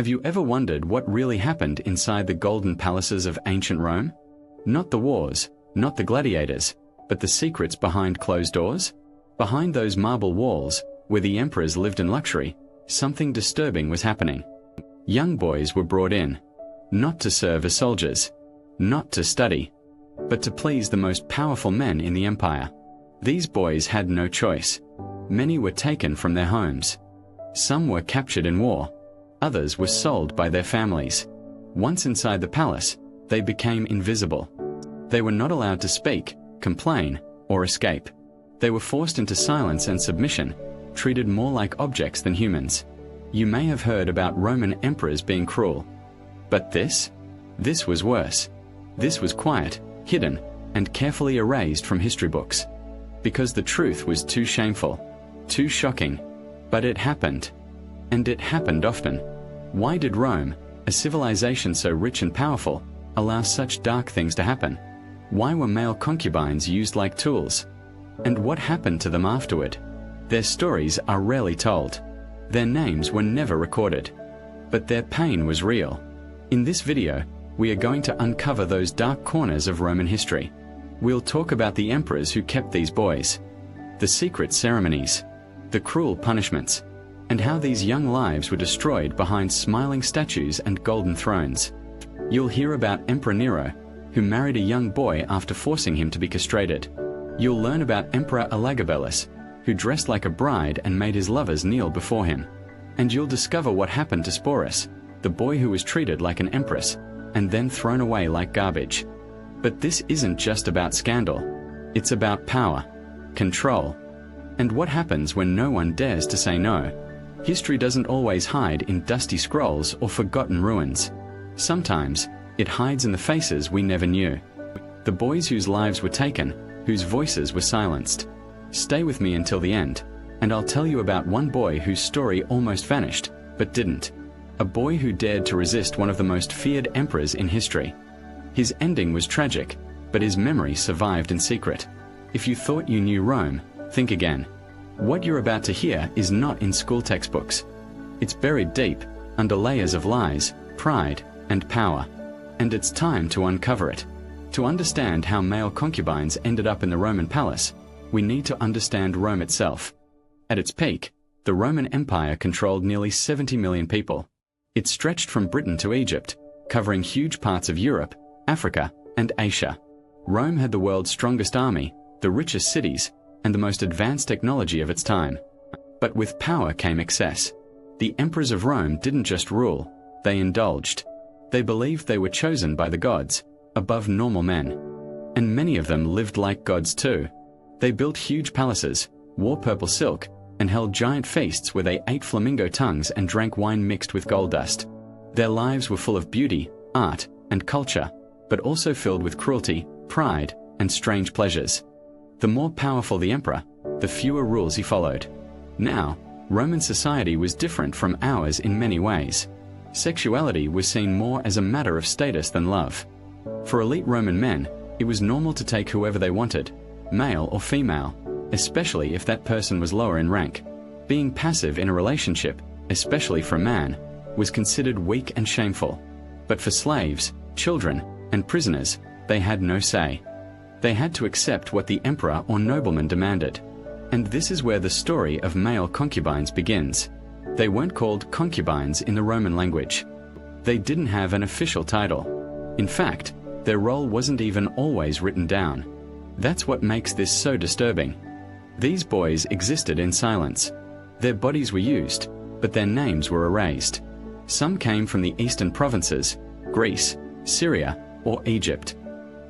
Have you ever wondered what really happened inside the golden palaces of ancient Rome? Not the wars, not the gladiators, but the secrets behind closed doors? Behind those marble walls, where the emperors lived in luxury, something disturbing was happening. Young boys were brought in, not to serve as soldiers, not to study, but to please the most powerful men in the empire. These boys had no choice. Many were taken from their homes. Some were captured in war. Others were sold by their families. Once inside the palace, they became invisible. They were not allowed to speak, complain, or escape. They were forced into silence and submission, treated more like objects than humans. You may have heard about Roman emperors being cruel. But this was worse. This was quiet, hidden, and carefully erased from history books. Because the truth was too shameful, too shocking. But it happened. And it happened often. Why did Rome, a civilization so rich and powerful, allow such dark things to happen? Why were male concubines used like tools? And what happened to them afterward? Their stories are rarely told. Their names were never recorded. But their pain was real. In this video, we are going to uncover those dark corners of Roman history. We'll talk about the emperors who kept these boys, the secret ceremonies, the cruel punishments, and how these young lives were destroyed behind smiling statues and golden thrones. You'll hear about Emperor Nero, who married a young boy after forcing him to be castrated. You'll learn about Emperor Elagabalus, who dressed like a bride and made his lovers kneel before him. And you'll discover what happened to Sporus, the boy who was treated like an empress, and then thrown away like garbage. But this isn't just about scandal. It's about power, control, and what happens when no one dares to say no. History doesn't always hide in dusty scrolls or forgotten ruins. Sometimes, it hides in the faces we never knew. The boys whose lives were taken, whose voices were silenced. Stay with me until the end, and I'll tell you about one boy whose story almost vanished, but didn't. A boy who dared to resist one of the most feared emperors in history. His ending was tragic, but his memory survived in secret. If you thought you knew Rome, think again. What you're about to hear is not in school textbooks. It's buried deep, under layers of lies, pride, and power. And it's time to uncover it. To understand how male concubines ended up in the Roman palace, we need to understand Rome itself. At its peak, the Roman Empire controlled nearly 70 million people. It stretched from Britain to Egypt, covering huge parts of Europe, Africa, and Asia. Rome had the world's strongest army, the richest cities, and the most advanced technology of its time. But with power came excess. The emperors of Rome didn't just rule, they indulged. They believed they were chosen by the gods, above normal men. And many of them lived like gods too. They built huge palaces, wore purple silk, and held giant feasts where they ate flamingo tongues and drank wine mixed with gold dust. Their lives were full of beauty, art, and culture, but also filled with cruelty, pride, and strange pleasures. The more powerful the emperor, the fewer rules he followed. Now, Roman society was different from ours in many ways. Sexuality was seen more as a matter of status than love. For elite Roman men, it was normal to take whoever they wanted, male or female, especially if that person was lower in rank. Being passive in a relationship, especially for a man, was considered weak and shameful. But for slaves, children, and prisoners, they had no say. They had to accept what the emperor or nobleman demanded. And this is where the story of male concubines begins. They weren't called concubines in the Roman language. They didn't have an official title. In fact, their role wasn't even always written down. That's what makes this so disturbing. These boys existed in silence. Their bodies were used, but their names were erased. Some came from the eastern provinces, Greece, Syria, or Egypt.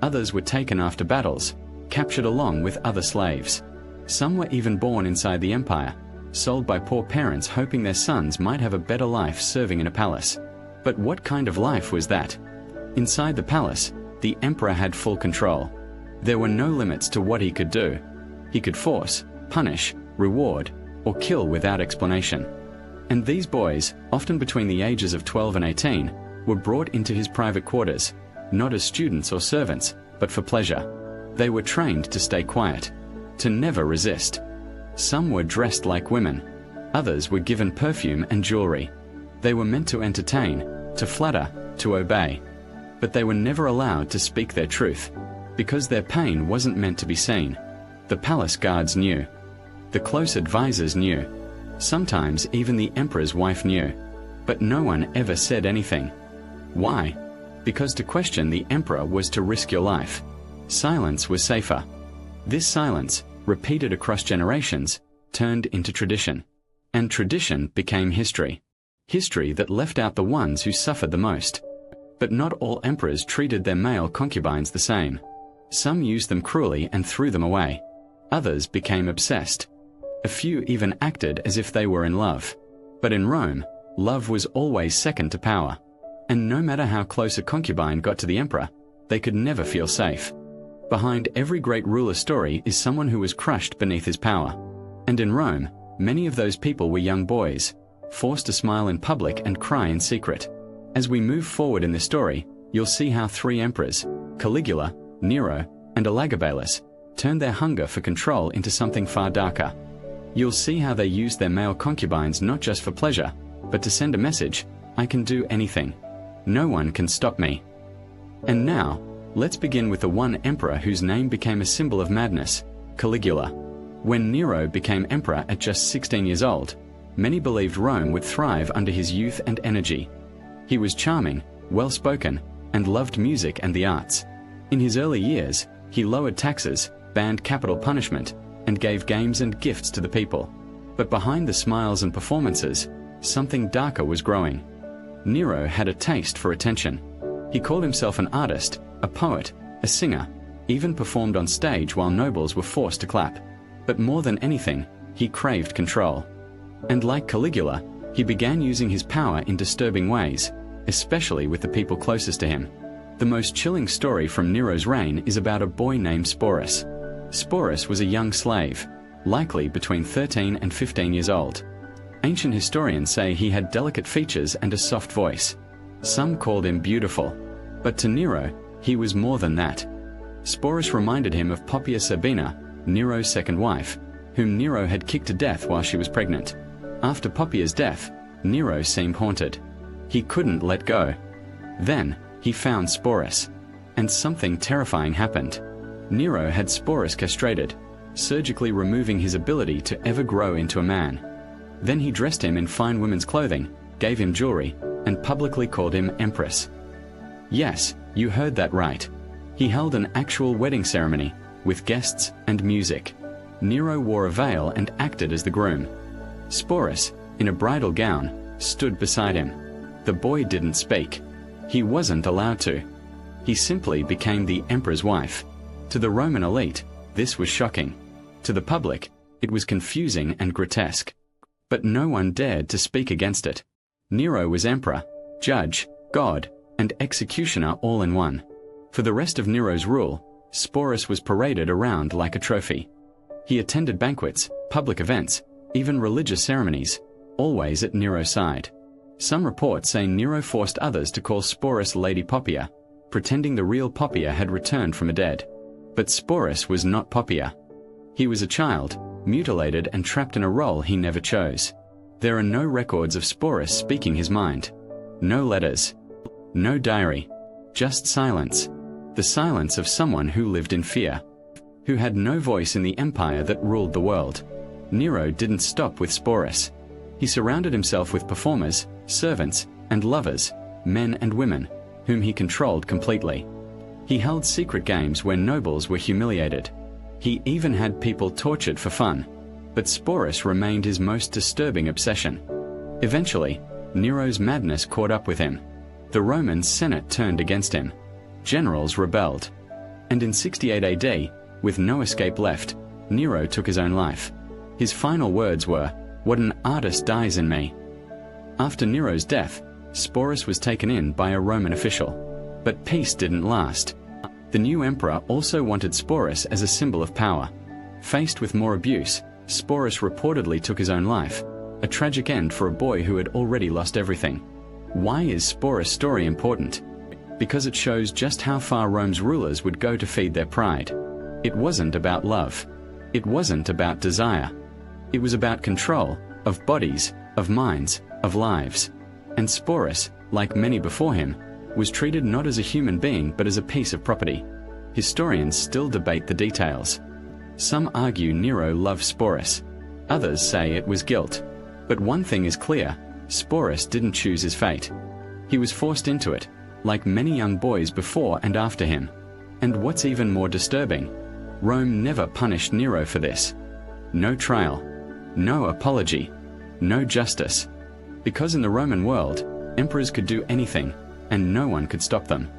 Others were taken after battles, captured along with other slaves. Some were even born inside the empire, sold by poor parents hoping their sons might have a better life serving in a palace. But what kind of life was that? Inside the palace, the emperor had full control. There were no limits to what he could do. He could force, punish, reward, or kill without explanation. And these boys, often between the ages of 12 and 18, were brought into his private quarters, not as students or servants, but for pleasure. They were trained to stay quiet, to never resist. Some were dressed like women. Others were given perfume and jewelry. They were meant to entertain, to flatter, to obey. But they were never allowed to speak their truth, because their pain wasn't meant to be seen. The palace guards knew. The close advisors knew. Sometimes even the emperor's wife knew. But no one ever said anything. Why? Because to question the emperor was to risk your life. Silence was safer. This silence, repeated across generations, turned into tradition. And tradition became history. History that left out the ones who suffered the most. But not all emperors treated their male concubines the same. Some used them cruelly and threw them away. Others became obsessed. A few even acted as if they were in love. But in Rome, love was always second to power. And no matter how close a concubine got to the emperor, they could never feel safe. Behind every great ruler's story is someone who was crushed beneath his power. And in Rome, many of those people were young boys, forced to smile in public and cry in secret. As we move forward in the story, you'll see how three emperors, Caligula, Nero, and Elagabalus, turned their hunger for control into something far darker. You'll see how they used their male concubines not just for pleasure, but to send a message: I can do anything. No one can stop me. And now, let's begin with the one emperor whose name became a symbol of madness, Caligula. When Nero became emperor at just 16 years old, many believed Rome would thrive under his youth and energy. He was charming, well-spoken, and loved music and the arts. In his early years, he lowered taxes, banned capital punishment, and gave games and gifts to the people. But behind the smiles and performances, something darker was growing. Nero had a taste for attention. He called himself an artist, a poet, a singer, even performed on stage while nobles were forced to clap. But more than anything, he craved control. And like Caligula, he began using his power in disturbing ways, especially with the people closest to him. The most chilling story from Nero's reign is about a boy named Sporus. Sporus was a young slave, likely between 13 and 15 years old. Ancient historians say he had delicate features and a soft voice. Some called him beautiful. But to Nero, he was more than that. Sporus reminded him of Poppaea Sabina, Nero's second wife, whom Nero had kicked to death while she was pregnant. After Poppaea's death, Nero seemed haunted. He couldn't let go. Then, he found Sporus. And something terrifying happened. Nero had Sporus castrated, surgically removing his ability to ever grow into a man. Then he dressed him in fine women's clothing, gave him jewelry, and publicly called him Empress. Yes, you heard that right. He held an actual wedding ceremony, with guests and music. Nero wore a veil and acted as the groom. Sporus, in a bridal gown, stood beside him. The boy didn't speak. He wasn't allowed to. He simply became the emperor's wife. To the Roman elite, this was shocking. To the public, it was confusing and grotesque. But no one dared to speak against it. Nero was emperor, judge, god, and executioner all in one. For the rest of Nero's rule, Sporus was paraded around like a trophy. He attended banquets, public events, even religious ceremonies, always at Nero's side. Some reports say Nero forced others to call Sporus Lady Poppaea, pretending the real Poppaea had returned from the dead. But Sporus was not Poppaea. He was a child, mutilated and trapped in a role he never chose. There are no records of Sporus speaking his mind. No letters. No diary. Just silence. The silence of someone who lived in fear. Who had no voice in the empire that ruled the world. Nero didn't stop with Sporus. He surrounded himself with performers, servants, and lovers, men and women, whom he controlled completely. He held secret games where nobles were humiliated. He even had people tortured for fun. But Sporus remained his most disturbing obsession. Eventually, Nero's madness caught up with him. The Roman Senate turned against him. Generals rebelled. And in 68 AD, with no escape left, Nero took his own life. His final words were, "What an artist dies in me." After Nero's death, Sporus was taken in by a Roman official. But peace didn't last. The new emperor also wanted Sporus as a symbol of power. Faced with more abuse, Sporus reportedly took his own life, a tragic end for a boy who had already lost everything. Why is Sporus' story important? Because it shows just how far Rome's rulers would go to feed their pride. It wasn't about love. It wasn't about desire. It was about control, of bodies, of minds, of lives. And Sporus, like many before him, was treated not as a human being but as a piece of property. Historians still debate the details. Some argue Nero loved Sporus. Others say it was guilt. But one thing is clear, Sporus didn't choose his fate. He was forced into it, like many young boys before and after him. And what's even more disturbing, Rome never punished Nero for this. No trial, no apology, no justice. Because in the Roman world, emperors could do anything, and no one could stop them.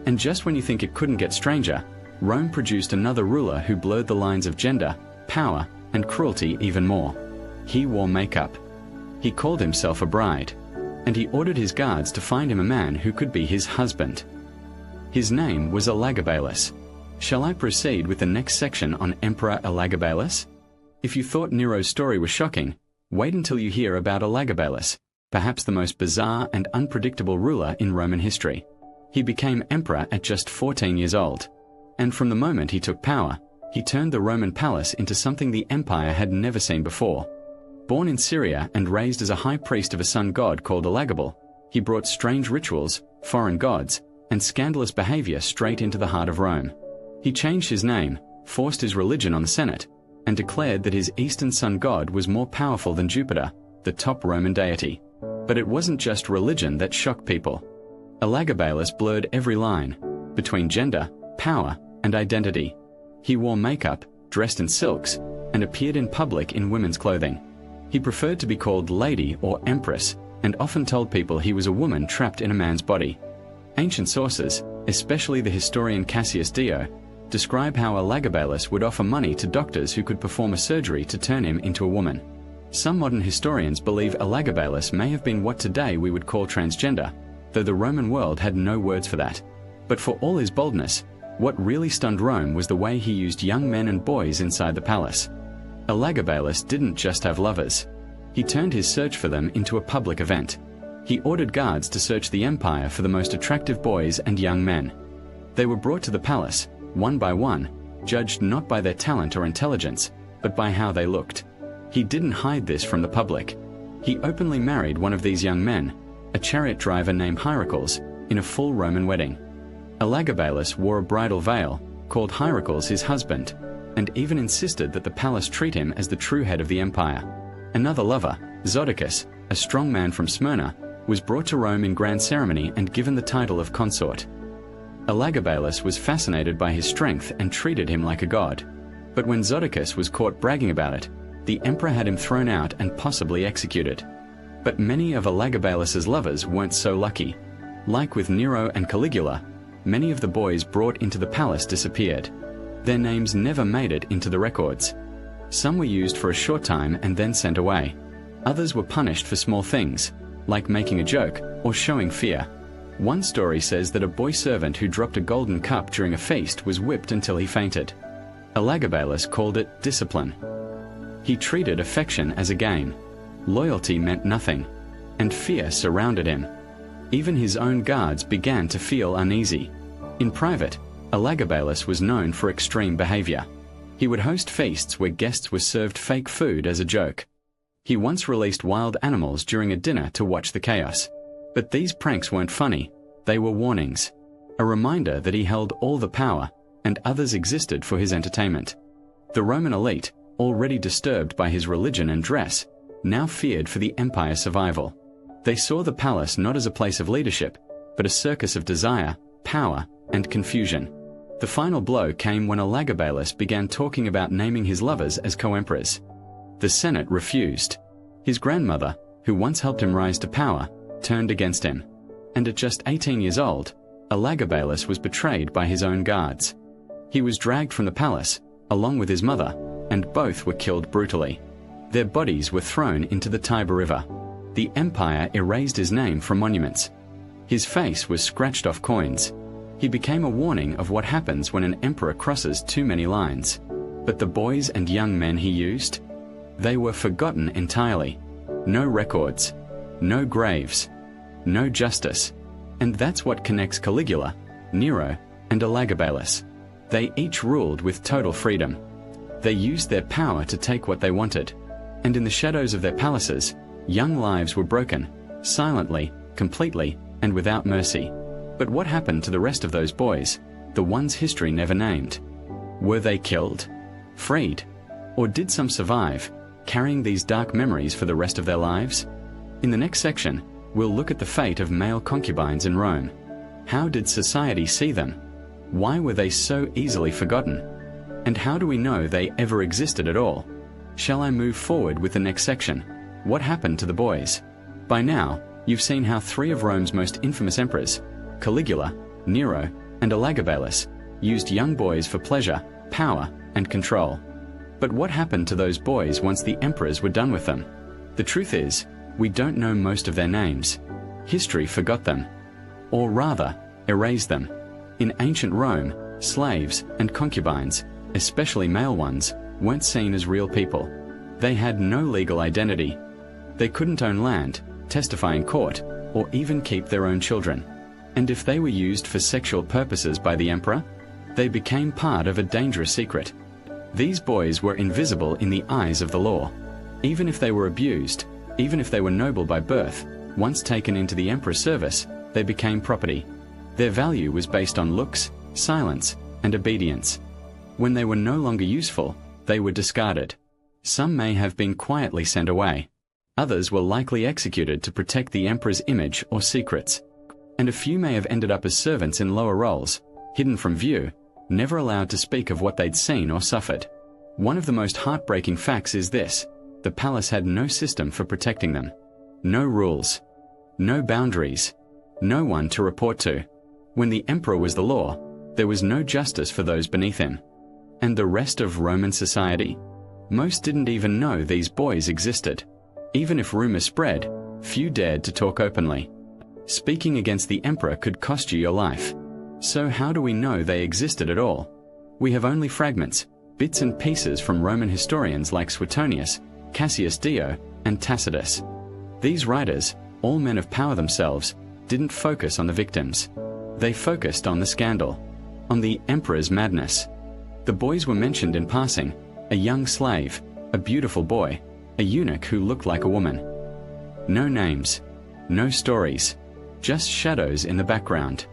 And just when you think it couldn't get stranger, Rome produced another ruler who blurred the lines of gender, power, and cruelty even more. He wore makeup. He called himself a bride, and he ordered his guards to find him a man who could be his husband. His name was Elagabalus. Shall I proceed with the next section on Emperor Elagabalus? If you thought Nero's story was shocking, wait until you hear about Elagabalus, perhaps the most bizarre and unpredictable ruler in Roman history. He became emperor at just 14 years old, and from the moment he took power, he turned the Roman palace into something the empire had never seen before. Born in Syria and raised as a high priest of a sun god called Elagabal, he brought strange rituals, foreign gods, and scandalous behavior straight into the heart of Rome. He changed his name, forced his religion on the Senate, and declared that his eastern sun god was more powerful than Jupiter, the top Roman deity. But it wasn't just religion that shocked people. Elagabalus blurred every line between gender, power, and identity. He wore makeup, dressed in silks, and appeared in public in women's clothing. He preferred to be called lady or empress, and often told people he was a woman trapped in a man's body. Ancient sources, especially the historian Cassius Dio, describe how Elagabalus would offer money to doctors who could perform a surgery to turn him into a woman. Some modern historians believe Elagabalus may have been what today we would call transgender, though the Roman world had no words for that. But for all his boldness, what really stunned Rome was the way he used young men and boys inside the palace. Elagabalus didn't just have lovers. He turned his search for them into a public event. He ordered guards to search the empire for the most attractive boys and young men. They were brought to the palace, one by one, judged not by their talent or intelligence, but by how they looked. He didn't hide this from the public. He openly married one of these young men, a chariot driver named Hierocles, in a full Roman wedding. Elagabalus wore a bridal veil, called Hierocles his husband, and even insisted that the palace treat him as the true head of the empire. Another lover, Zodicus, a strong man from Smyrna, was brought to Rome in grand ceremony and given the title of consort. Elagabalus was fascinated by his strength and treated him like a god. But when Zodicus was caught bragging about it, the emperor had him thrown out and possibly executed. But many of Elagabalus's lovers weren't so lucky. Like with Nero and Caligula, many of the boys brought into the palace disappeared. Their names never made it into the records. Some were used for a short time and then sent away. Others were punished for small things, like making a joke or showing fear. One story says that a boy servant who dropped a golden cup during a feast was whipped until he fainted. Elagabalus called it discipline. He treated affection as a game. Loyalty meant nothing, and fear surrounded him. Even his own guards began to feel uneasy. In private, Elagabalus was known for extreme behavior. He would host feasts where guests were served fake food as a joke. He once released wild animals during a dinner to watch the chaos. But these pranks weren't funny, they were warnings. A reminder that he held all the power, and others existed for his entertainment. The Roman elite, already disturbed by his religion and dress, now feared for the empire's survival. They saw the palace not as a place of leadership, but a circus of desire, power, and confusion. The final blow came when Elagabalus began talking about naming his lovers as co-emperors. The Senate refused. His grandmother, who once helped him rise to power, turned against him. And at just 18 years old, Elagabalus was betrayed by his own guards. He was dragged from the palace, along with his mother, and both were killed brutally. Their bodies were thrown into the Tiber River. The empire erased his name from monuments. His face was scratched off coins. He became a warning of what happens when an emperor crosses too many lines. But the boys and young men he used? They were forgotten entirely. No records, no graves, no justice. And that's what connects Caligula, Nero, and Elagabalus. They each ruled with total freedom. They used their power to take what they wanted. And in the shadows of their palaces, young lives were broken, silently, completely, and without mercy. But what happened to the rest of those boys, the ones history never named? Were they killed? Freed? Or did some survive, carrying these dark memories for the rest of their lives? In the next section, we'll look at the fate of male concubines in Rome. How did society see them? Why were they so easily forgotten? And how do we know they ever existed at all? Shall I move forward with the next section? What happened to the boys? By now, you've seen how 3 of Rome's most infamous emperors, Caligula, Nero, and Elagabalus, used young boys for pleasure, power, and control. But what happened to those boys once the emperors were done with them? The truth is, we don't know most of their names. History forgot them. Or rather, erased them. In ancient Rome, slaves and concubines, especially male ones, weren't seen as real people. They had no legal identity. They couldn't own land, testify in court, or even keep their own children. And if they were used for sexual purposes by the emperor, they became part of a dangerous secret. These boys were invisible in the eyes of the law. Even if they were abused, even if they were noble by birth, once taken into the emperor's service, they became property. Their value was based on looks, silence, and obedience. When they were no longer useful, they were discarded. Some may have been quietly sent away. Others were likely executed to protect the emperor's image or secrets. And a few may have ended up as servants in lower roles, hidden from view, never allowed to speak of what they'd seen or suffered. One of the most heartbreaking facts is this: the palace had no system for protecting them. No rules. No boundaries. No one to report to. When the emperor was the law, there was no justice for those beneath him. And the rest of Roman society? Most didn't even know these boys existed. Even if rumors spread, few dared to talk openly. Speaking against the emperor could cost you your life. So how do we know they existed at all? We have only fragments, bits and pieces from Roman historians like Suetonius, Cassius Dio, and Tacitus. These writers, all men of power themselves, didn't focus on the victims. They focused on the scandal, on the emperor's madness. The boys were mentioned in passing: a young slave, a beautiful boy, a eunuch who looked like a woman. No names, no stories, just shadows in the background.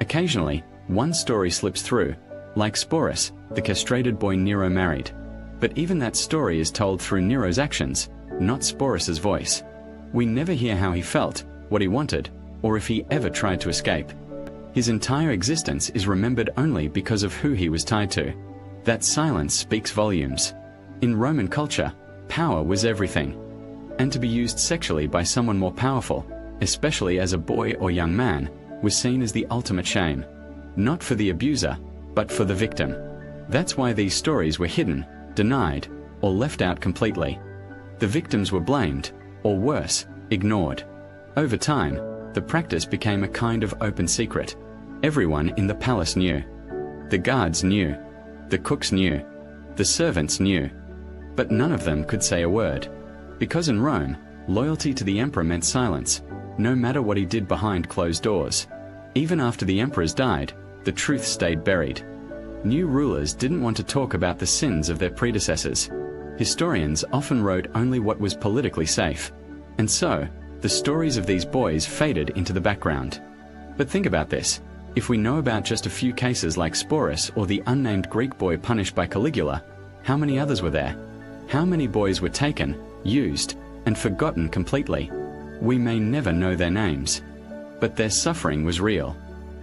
Occasionally, one story slips through, like Sporus, the castrated boy Nero married. But even that story is told through Nero's actions, not Sporus's voice. We never hear how he felt, what he wanted, or if he ever tried to escape. His entire existence is remembered only because of who he was tied to. That silence speaks volumes. In Roman culture, power was everything. And to be used sexually by someone more powerful, especially as a boy or young man, was seen as the ultimate shame. Not for the abuser, but for the victim. That's why these stories were hidden, denied, or left out completely. The victims were blamed, or worse, ignored. Over time, the practice became a kind of open secret. Everyone in the palace knew. The guards knew. The cooks knew. The servants knew. But none of them could say a word. Because in Rome, loyalty to the emperor meant silence, no matter what he did behind closed doors. Even after the emperors died, the truth stayed buried. New rulers didn't want to talk about the sins of their predecessors. Historians often wrote only what was politically safe. And so, the stories of these boys faded into the background. But think about this. If we know about just a few cases like Sporus or the unnamed Greek boy punished by Caligula, how many others were there? How many boys were taken, used, and forgotten completely? We may never know their names. But their suffering was real.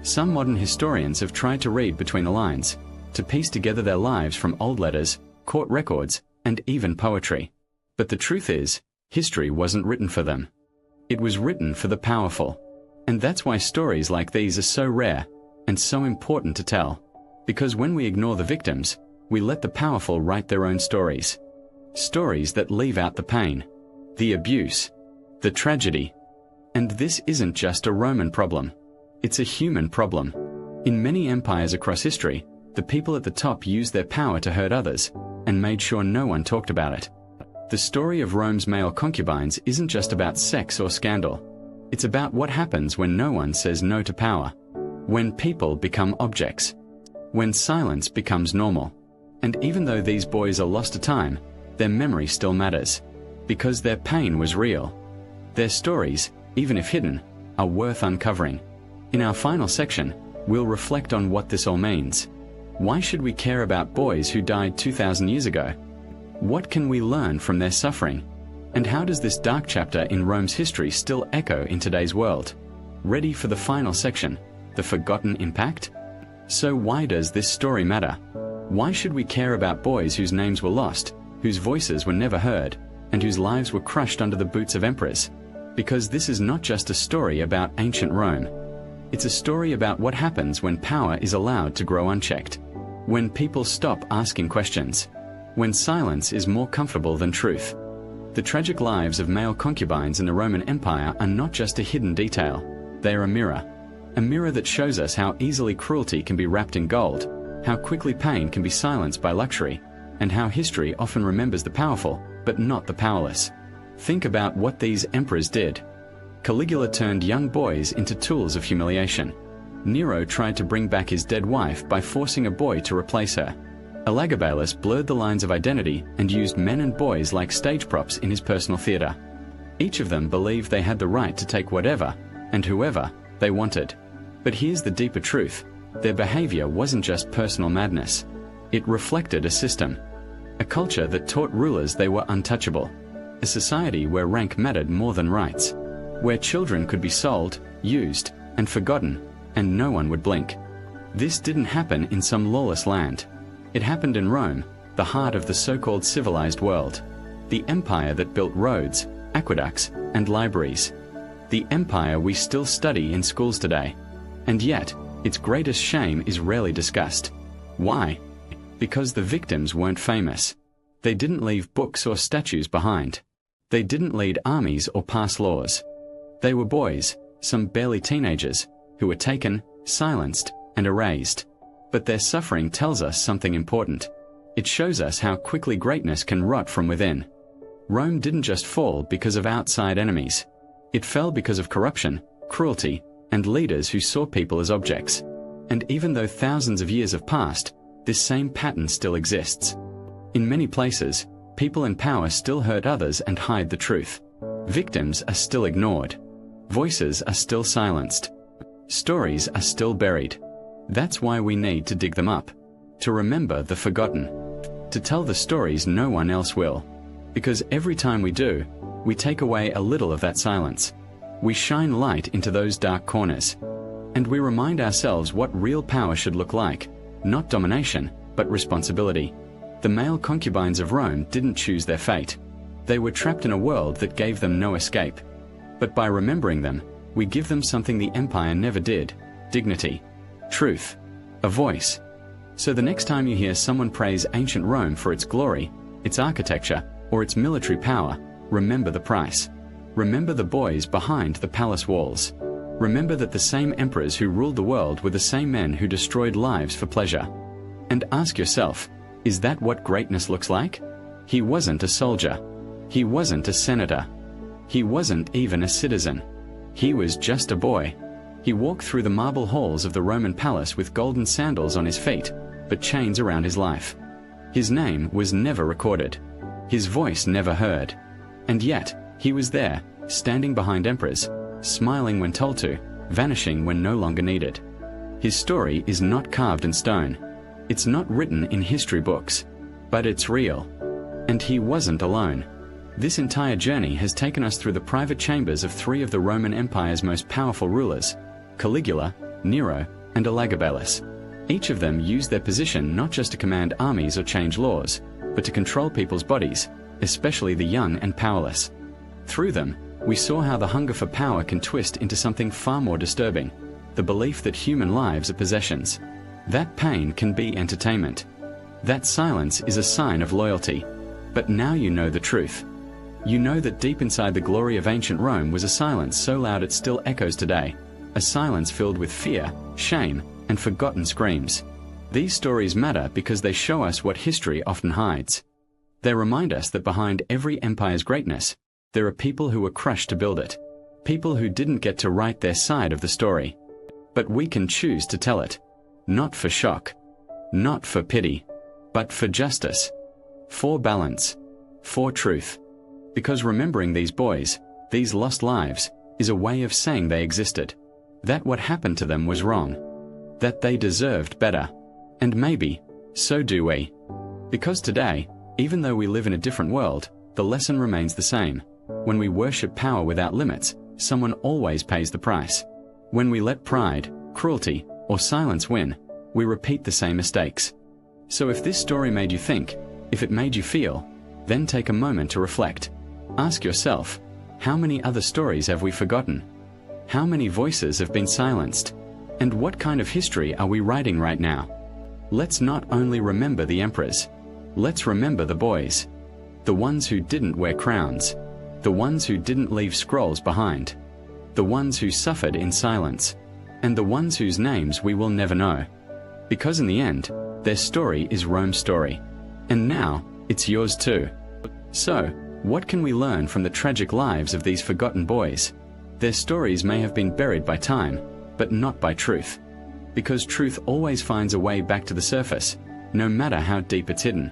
Some modern historians have tried to read between the lines, to piece together their lives from old letters, court records, and even poetry. But the truth is, history wasn't written for them. It was written for the powerful. And that's why stories like these are so rare and so important to tell. Because when we ignore the victims, we let the powerful write their own stories. Stories that leave out the pain, the abuse, the tragedy. And this isn't just a Roman problem. It's a human problem. In many empires across history, the people at the top used their power to hurt others and made sure no one talked about it. The story of Rome's male concubines isn't just about sex or scandal. It's about what happens when no one says no to power, when people become objects, when silence becomes normal. And even though these boys are lost to time, their memory still matters, because their pain was real. Their stories, even if hidden, are worth uncovering. In our final section, we'll reflect on what this all means. Why should we care about boys who died 2,000 years ago? What can we learn from their suffering? And how does this dark chapter in Rome's history still echo in today's world? Ready for the final section, the forgotten impact? So why does this story matter? Why should we care about boys whose names were lost, whose voices were never heard, and whose lives were crushed under the boots of emperors? Because this is not just a story about ancient Rome. It's a story about what happens when power is allowed to grow unchecked. When people stop asking questions. When silence is more comfortable than truth. The tragic lives of male concubines in the Roman Empire are not just a hidden detail. They are a mirror. A mirror that shows us how easily cruelty can be wrapped in gold, how quickly pain can be silenced by luxury, and how history often remembers the powerful, but not the powerless. Think about what these emperors did. Caligula turned young boys into tools of humiliation. Nero tried to bring back his dead wife by forcing a boy to replace her. Elagabalus blurred the lines of identity and used men and boys like stage props in his personal theater. Each of them believed they had the right to take whatever, and whoever, they wanted. But here's the deeper truth. Their behavior wasn't just personal madness. It reflected a system. A culture that taught rulers they were untouchable. A society where rank mattered more than rights. Where children could be sold, used, and forgotten, and no one would blink. This didn't happen in some lawless land. It happened in Rome, the heart of the so-called civilized world. The empire that built roads, aqueducts, and libraries. The empire we still study in schools today. And yet, its greatest shame is rarely discussed. Why? Because the victims weren't famous. They didn't leave books or statues behind. They didn't lead armies or pass laws. They were boys, some barely teenagers, who were taken, silenced, and erased. But their suffering tells us something important. It shows us how quickly greatness can rot from within. Rome didn't just fall because of outside enemies. It fell because of corruption, cruelty, and leaders who saw people as objects. And even though thousands of years have passed, this same pattern still exists. In many places, people in power still hurt others and hide the truth. Victims are still ignored. Voices are still silenced. Stories are still buried. That's why we need to dig them up. To remember the forgotten. To tell the stories no one else will. Because every time we do, we take away a little of that silence. We shine light into those dark corners. And we remind ourselves what real power should look like. Not domination, but responsibility. The male concubines of Rome didn't choose their fate. They were trapped in a world that gave them no escape. But by remembering them, we give them something the empire never did: dignity, truth, a voice. So the next time you hear someone praise ancient Rome for its glory, its architecture, or its military power, remember the price. Remember the boys behind the palace walls. Remember that the same emperors who ruled the world were the same men who destroyed lives for pleasure. And ask yourself, is that what greatness looks like? He wasn't a soldier. He wasn't a senator. He wasn't even a citizen. He was just a boy. He walked through the marble halls of the Roman palace with golden sandals on his feet, but chains around his life. His name was never recorded. His voice never heard. And yet, he was there, standing behind emperors, smiling when told to, vanishing when no longer needed. His story is not carved in stone. It's not written in history books. But it's real. And he wasn't alone. This entire journey has taken us through the private chambers of three of the Roman Empire's most powerful rulers: Caligula, Nero, and Elagabalus. Each of them used their position not just to command armies or change laws, but to control people's bodies, especially the young and powerless. Through them, we saw how the hunger for power can twist into something far more disturbing: the belief that human lives are possessions. That pain can be entertainment. That silence is a sign of loyalty. But now you know the truth. You know that deep inside the glory of ancient Rome was a silence so loud it still echoes today. A silence filled with fear, shame, and forgotten screams. These stories matter because they show us what history often hides. They remind us that behind every empire's greatness, there are people who were crushed to build it. People who didn't get to write their side of the story. But we can choose to tell it. Not for shock. Not for pity. But for justice. For balance. For truth. Because remembering these boys, these lost lives, is a way of saying they existed, that what happened to them was wrong, that they deserved better. And maybe, so do we. Because today, even though we live in a different world, the lesson remains the same. When we worship power without limits, someone always pays the price. When we let pride, cruelty, or silence win, we repeat the same mistakes. So if this story made you think, if it made you feel, then take a moment to reflect. Ask yourself, how many other stories have we forgotten? How many voices have been silenced? And what kind of history are we writing right now? Let's not only remember the emperors. Let's remember the boys. The ones who didn't wear crowns. The ones who didn't leave scrolls behind. The ones who suffered in silence. And the ones whose names we will never know. Because in the end, their story is Rome's story. And now, it's yours too. So, what can we learn from the tragic lives of these forgotten boys? Their stories may have been buried by time, but not by truth. Because truth always finds a way back to the surface, no matter how deep it's hidden.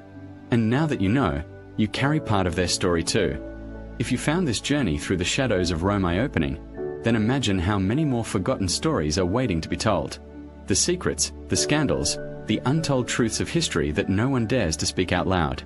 And now that you know, you carry part of their story too. If you found this journey through the shadows of Rome eye-opening, then imagine how many more forgotten stories are waiting to be told. The secrets, the scandals, the untold truths of history that no one dares to speak out loud.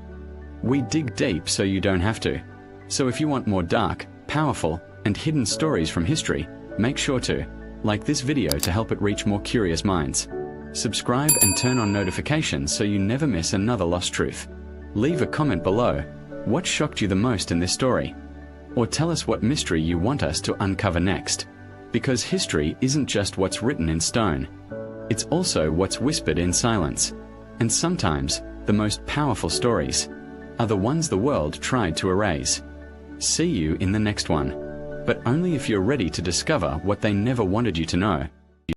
We dig deep so you don't have to. So if you want more dark, powerful, and hidden stories from history, make sure to like this video to help it reach more curious minds. Subscribe and turn on notifications so you never miss another lost truth. Leave a comment below. What shocked you the most in this story? Or tell us what mystery you want us to uncover next. Because history isn't just what's written in stone. It's also what's whispered in silence. And sometimes, the most powerful stories are the ones the world tried to erase. See you in the next one. But only if you're ready to discover what they never wanted you to know.